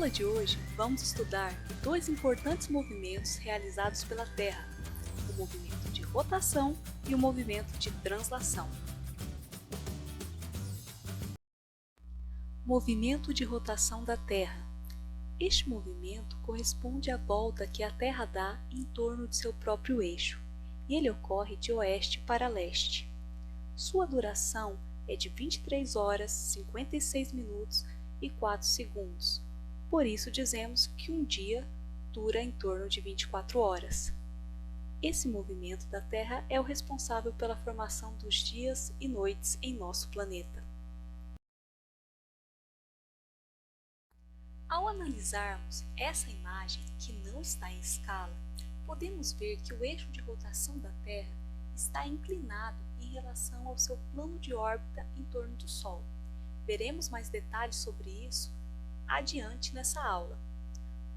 aula de hoje, vamos estudar dois importantes movimentos realizados pela Terra, o movimento de rotação e o movimento de translação. Movimento de rotação da Terra. Este movimento corresponde à volta que a Terra dá em torno de seu próprio eixo, e ele ocorre de oeste para leste. Sua duração é de 23 horas, 56 minutos e 4 segundos. Por isso dizemos que um dia dura em torno de 24 horas. Esse movimento da Terra é o responsável pela formação dos dias e noites em nosso planeta. Ao analisarmos essa imagem, que não está em escala, podemos ver que o eixo de rotação da Terra está inclinado em relação ao seu plano de órbita em torno do Sol. Veremos mais detalhes sobre isso adiante nessa aula.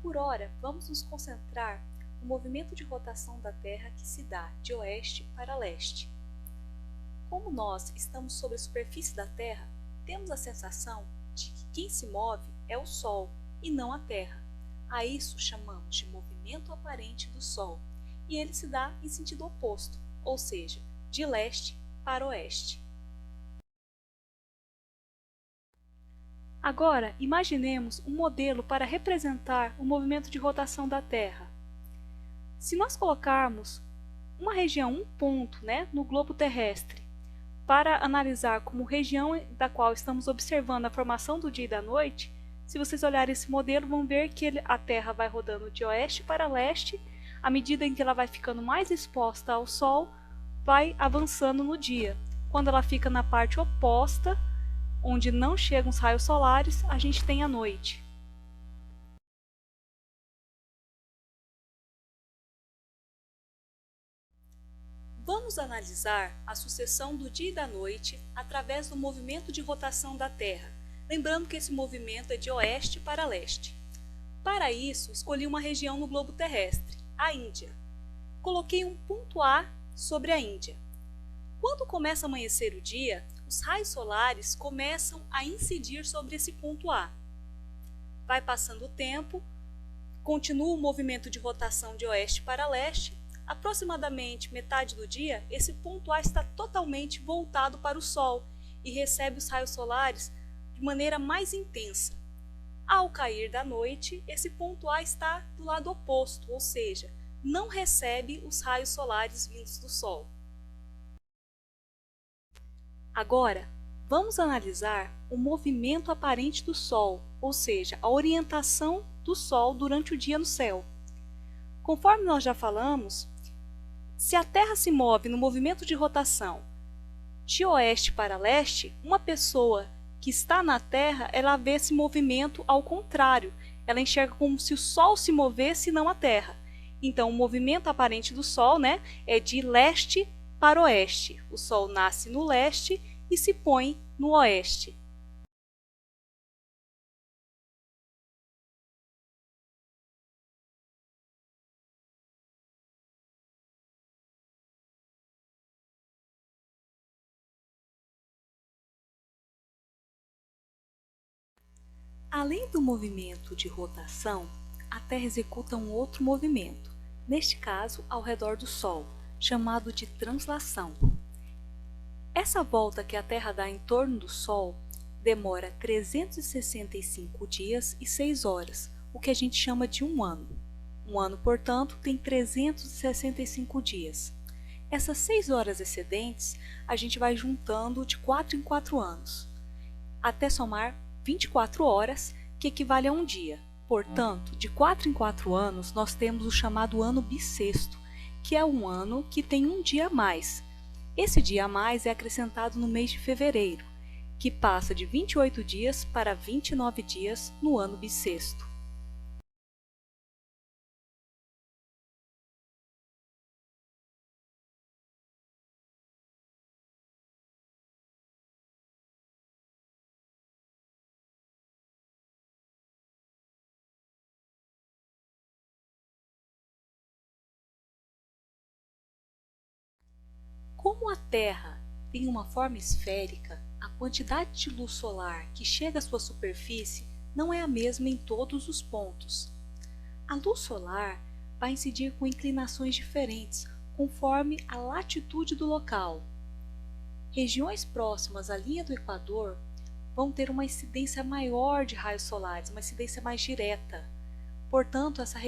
Por ora, vamos nos concentrar no movimento de rotação da Terra que se dá de oeste para leste. Como nós estamos sobre a superfície da Terra, temos a sensação de que quem se move é o Sol e não a Terra. A isso chamamos de movimento aparente do Sol, e ele se dá em sentido oposto, ou seja, de leste para oeste. Agora, imaginemos um modelo para representar o movimento de rotação da Terra. Se nós colocarmos uma região, um ponto, no globo terrestre, para analisar como região da qual estamos observando a formação do dia e da noite, se vocês olharem esse modelo, vão ver que a Terra vai rodando de oeste para leste, à medida em que ela vai ficando mais exposta ao Sol, vai avançando no dia. Quando ela fica na parte oposta, onde não chegam os raios solares, a gente tem a noite. Vamos analisar a sucessão do dia e da noite através do movimento de rotação da Terra, lembrando que esse movimento é de oeste para leste. Para isso, escolhi uma região no globo terrestre, a Índia. Coloquei um ponto A sobre a Índia. Quando começa a amanhecer o dia, os raios solares começam a incidir sobre esse ponto A. Vai passando o tempo, continua o movimento de rotação de oeste para leste. Aproximadamente metade do dia, esse ponto A está totalmente voltado para o Sol e recebe os raios solares de maneira mais intensa. Ao cair da noite, esse ponto A está do lado oposto, ou seja, não recebe os raios solares vindos do Sol. Agora, vamos analisar o movimento aparente do Sol, ou seja, a orientação do Sol durante o dia no céu. Conforme nós já falamos, se a Terra se move no movimento de rotação de oeste para leste, uma pessoa que está na Terra, ela vê esse movimento ao contrário. Ela enxerga como se o Sol se movesse e não a Terra. Então, o movimento aparente do Sol, é de leste para oeste. O Sol nasce no leste e se põe no oeste. Além do movimento de rotação, a Terra executa um outro movimento, neste caso ao redor do Sol, chamado de translação. Essa volta que a Terra dá em torno do Sol demora 365 dias e 6 horas, o que a gente chama de um ano. Um ano, portanto, tem 365 dias. Essas 6 horas excedentes a gente vai juntando de 4 em 4 anos, até somar 24 horas, que equivale a um dia. Portanto, de 4 em 4 anos, nós temos o chamado ano bissexto, que é um ano que tem um dia a mais. Esse dia a mais é acrescentado no mês de fevereiro, que passa de 28 dias para 29 dias no ano bissexto. Como a Terra tem uma forma esférica, a quantidade de luz solar que chega à sua superfície não é a mesma em todos os pontos. A luz solar vai incidir com inclinações diferentes, conforme a latitude do local. Regiões próximas à linha do Equador vão ter uma incidência maior de raios solares, uma incidência mais direta. Portanto, essas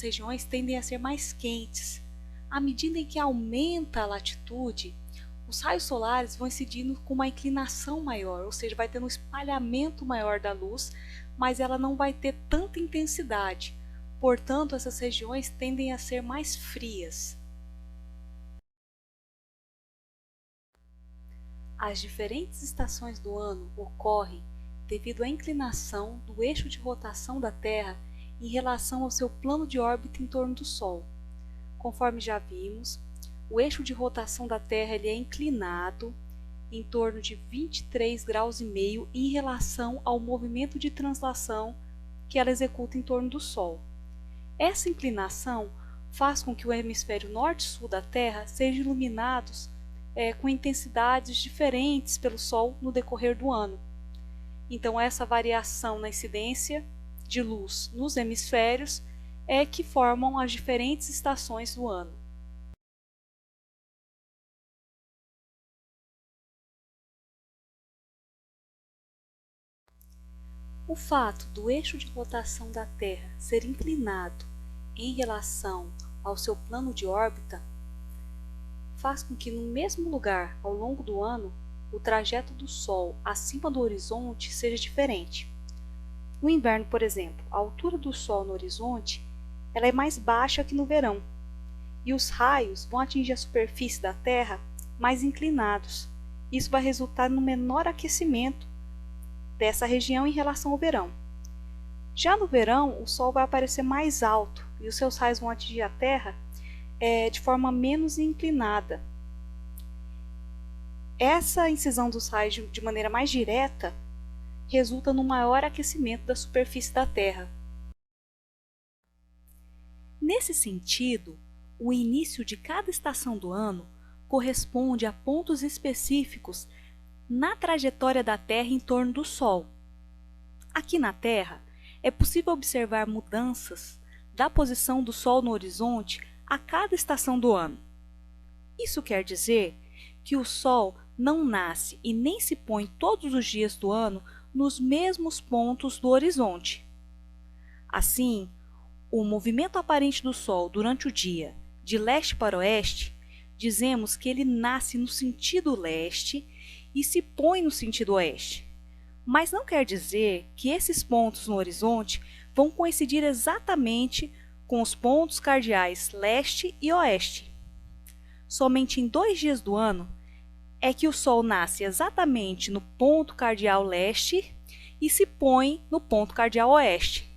regiões tendem a ser mais quentes. À medida em que aumenta a latitude, os raios solares vão incidindo com uma inclinação maior, ou seja, vai ter um espalhamento maior da luz, mas ela não vai ter tanta intensidade. Portanto, essas regiões tendem a ser mais frias. As diferentes estações do ano ocorrem devido à inclinação do eixo de rotação da Terra em relação ao seu plano de órbita em torno do Sol. Conforme já vimos, o eixo de rotação da Terra é inclinado em torno de 23,5 graus em relação ao movimento de translação que ela executa em torno do Sol. Essa inclinação faz com que o hemisfério norte e sul da Terra sejam iluminados com intensidades diferentes pelo Sol no decorrer do ano. Então, essa variação na incidência de luz nos hemisférios é que formam as diferentes estações do ano. O fato do eixo de rotação da Terra ser inclinado em relação ao seu plano de órbita faz com que no mesmo lugar ao longo do ano o trajeto do Sol acima do horizonte seja diferente. No inverno, por exemplo, a altura do Sol no horizonte ela é mais baixa que no verão, e os raios vão atingir a superfície da Terra mais inclinados. Isso vai resultar no menor aquecimento dessa região em relação ao verão. Já no verão, o Sol vai aparecer mais alto e os seus raios vão atingir a Terra de forma menos inclinada. Essa incisão dos raios de maneira mais direta resulta no maior aquecimento da superfície da Terra. Nesse sentido, o início de cada estação do ano corresponde a pontos específicos na trajetória da Terra em torno do Sol. Aqui na Terra, é possível observar mudanças da posição do Sol no horizonte a cada estação do ano. Isso quer dizer que o Sol não nasce e nem se põe todos os dias do ano nos mesmos pontos do horizonte. Assim, o movimento aparente do Sol durante o dia, de leste para oeste, dizemos que ele nasce no sentido leste e se põe no sentido oeste. Mas não quer dizer que esses pontos no horizonte vão coincidir exatamente com os pontos cardeais leste e oeste. Somente em 2 dias do ano é que o Sol nasce exatamente no ponto cardeal leste e se põe no ponto cardeal oeste.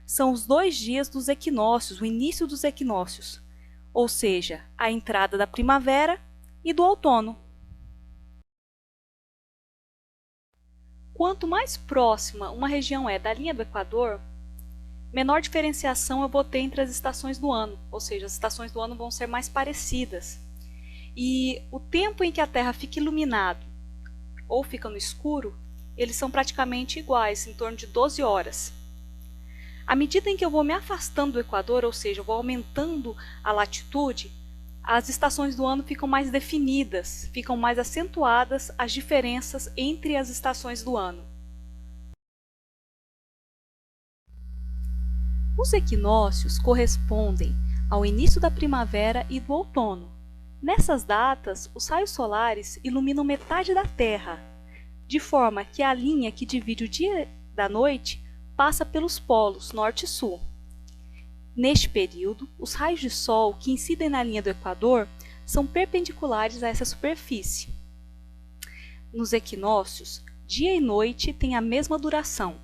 São os 2 dias dos equinócios, o início dos equinócios, ou seja, a entrada da primavera e do outono. Quanto mais próxima uma região é da linha do Equador, menor diferenciação eu vou ter entre as estações do ano, ou seja, as estações do ano vão ser mais parecidas. E o tempo em que a Terra fica iluminado ou fica no escuro, eles são praticamente iguais, em torno de 12 horas. À medida em que eu vou me afastando do Equador, ou seja, eu vou aumentando a latitude, as estações do ano ficam mais definidas, ficam mais acentuadas as diferenças entre as estações do ano. Os equinócios correspondem ao início da primavera e do outono. Nessas datas, os raios solares iluminam metade da Terra, de forma que a linha que divide o dia da noite passa pelos polos norte e sul. Neste período, os raios de Sol que incidem na linha do Equador são perpendiculares a essa superfície. Nos equinócios, dia e noite têm a mesma duração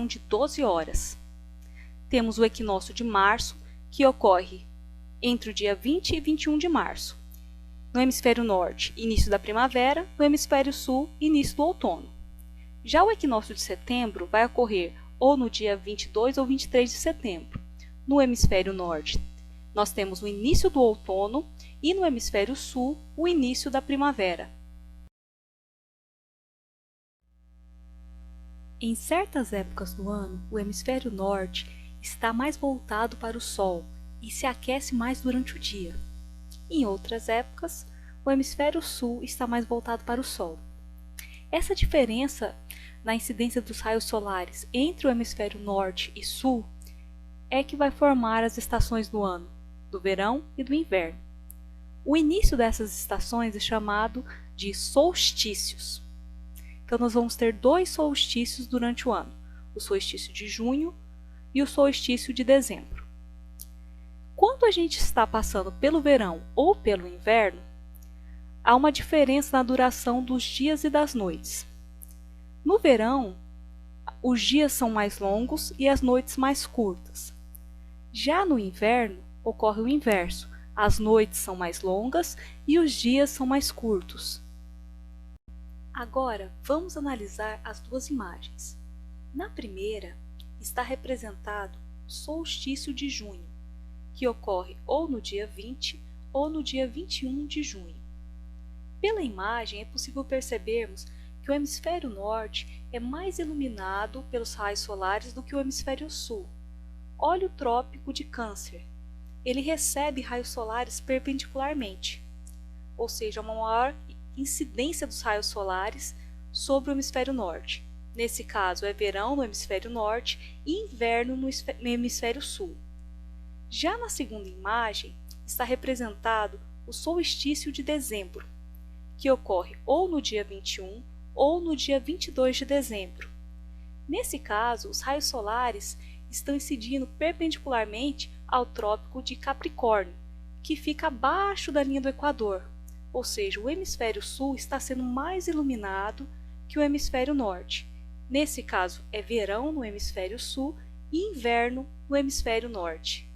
de 12 horas. Temos o equinócio de março, que ocorre entre o dia 20 e 21 de março. No hemisfério norte, início da primavera, no hemisfério sul, início do outono. Já o equinócio de setembro vai ocorrer ou no dia 22 ou 23 de setembro. No hemisfério norte, nós temos o início do outono e no hemisfério sul, o início da primavera. Em certas épocas do ano, o hemisfério norte está mais voltado para o Sol e se aquece mais durante o dia. Em outras épocas, o hemisfério sul está mais voltado para o Sol. Essa diferença na incidência dos raios solares entre o hemisfério norte e sul é que vai formar as estações do ano, do verão e do inverno. O início dessas estações é chamado de solstícios. Então nós vamos ter 2 solstícios durante o ano, o solstício de junho e o solstício de dezembro. Quando a gente está passando pelo verão ou pelo inverno, há uma diferença na duração dos dias e das noites. No verão, os dias são mais longos e as noites mais curtas. Já no inverno, ocorre o inverso, as noites são mais longas e os dias são mais curtos. Agora, vamos analisar as duas imagens. Na primeira, está representado o solstício de junho, que ocorre ou no dia 20 ou no dia 21 de junho. Pela imagem, é possível percebermos que o hemisfério norte é mais iluminado pelos raios solares do que o hemisfério sul. Olha o trópico de Câncer. Ele recebe raios solares perpendicularmente, ou seja, uma maior incidência dos raios solares sobre o hemisfério norte. Nesse caso, é verão no hemisfério norte e inverno no hemisfério sul. Já na segunda imagem, está representado o solstício de dezembro, que ocorre ou no dia 21 ou no dia 22 de dezembro. Nesse caso, os raios solares estão incidindo perpendicularmente ao trópico de Capricórnio, que fica abaixo da linha do Equador, ou seja, o hemisfério sul está sendo mais iluminado que o hemisfério norte. Nesse caso, é verão no hemisfério sul e inverno no hemisfério norte.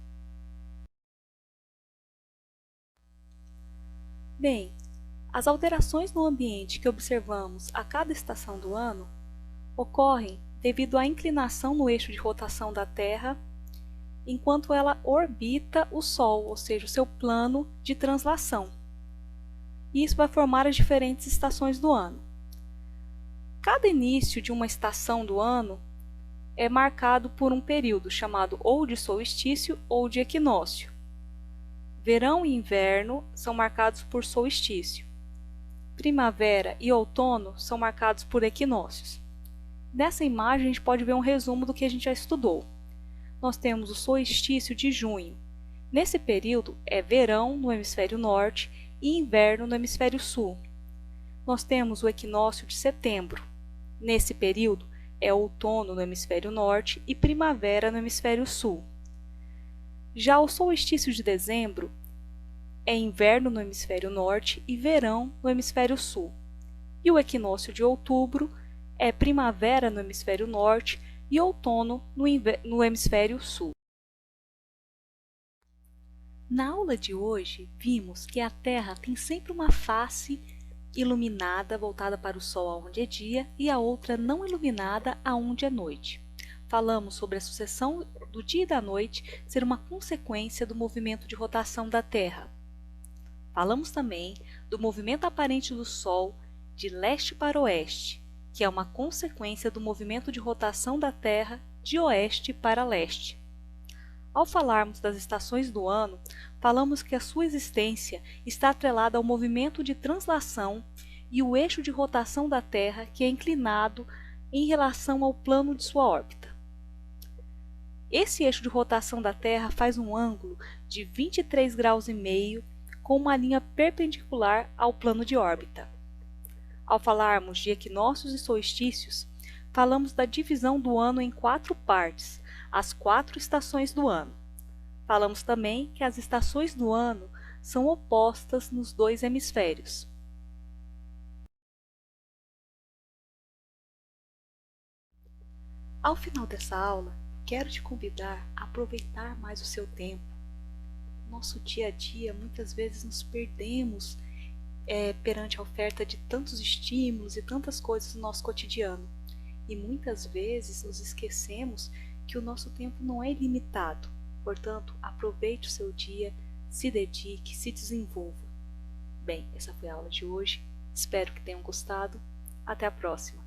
Bem, as alterações no ambiente que observamos a cada estação do ano ocorrem devido à inclinação no eixo de rotação da Terra enquanto ela orbita o Sol, ou seja, o seu plano de translação. E isso vai formar as diferentes estações do ano. Cada início de uma estação do ano é marcado por um período chamado ou de solstício ou de equinócio. Verão e inverno são marcados por solstício. Primavera e outono são marcados por equinócios. Nessa imagem a gente pode ver um resumo do que a gente já estudou. Nós temos o solstício de junho. Nesse período é verão no hemisfério norte e inverno no hemisfério sul. Nós temos o equinócio de setembro. Nesse período é outono no hemisfério norte e primavera no hemisfério sul. Já o solstício de dezembro é inverno no hemisfério norte e verão no hemisfério sul. E o equinócio de outubro é primavera no hemisfério norte e outono no hemisfério sul. Na aula de hoje, vimos que a Terra tem sempre uma face iluminada voltada para o Sol onde é dia e a outra não iluminada aonde é noite. Falamos sobre a sucessão do dia e da noite ser uma consequência do movimento de rotação da Terra. Falamos também do movimento aparente do Sol de leste para oeste, que é uma consequência do movimento de rotação da Terra de oeste para leste. Ao falarmos das estações do ano, falamos que a sua existência está atrelada ao movimento de translação e o eixo de rotação da Terra, que é inclinado em relação ao plano de sua órbita. Esse eixo de rotação da Terra faz um ângulo de 23,5 graus com uma linha perpendicular ao plano de órbita. Ao falarmos de equinócios e solstícios, falamos da divisão do ano em 4 partes, as 4 estações do ano. Falamos também que as estações do ano são opostas nos 2 hemisférios. Ao final dessa aula, quero te convidar a aproveitar mais o seu tempo. No nosso dia a dia, muitas vezes nos perdemos perante a oferta de tantos estímulos e tantas coisas no nosso cotidiano. E muitas vezes nos esquecemos que o nosso tempo não é ilimitado. Portanto, aproveite o seu dia, se dedique, se desenvolva. Bem, essa foi a aula de hoje. Espero que tenham gostado. Até a próxima!